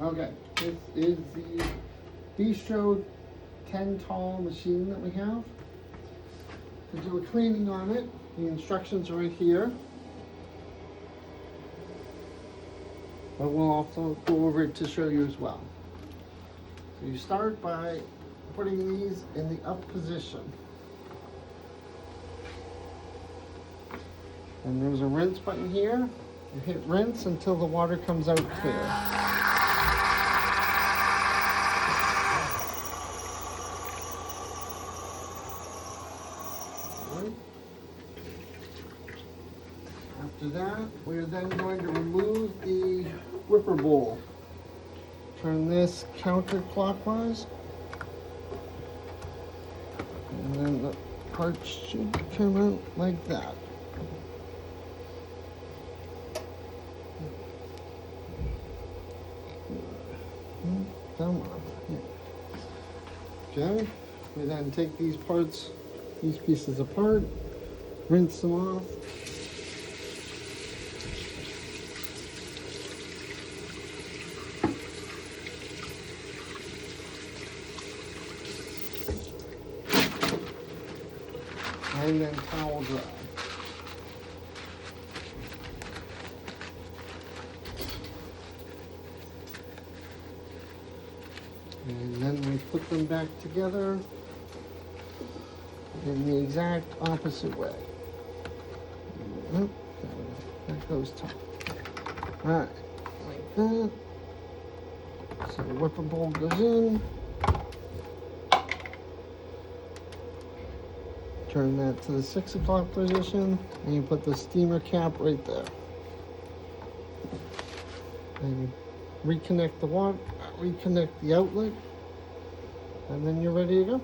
Okay, this is the Bistro 10 tall machine that we have. To do a cleaning on it, the instructions are right here. But we'll also go over it to show you as well. So you start by putting these in the up position. And there's a rinse button here. You hit rinse until the water comes out clear. After that, we're then going to remove the whipper bowl. Turn this counterclockwise. And then the parts should come out like that. Come on. Okay, we then take these parts, these pieces apart, rinse them off. And then towel dry. And then we put them back together in the exact opposite way. That goes top. Alright, like that. So the whipper bowl goes in. Turn that to the 6 o'clock position, and you put the steamer cap right there. And reconnect the water, reconnect the outlet, and then you're ready to go.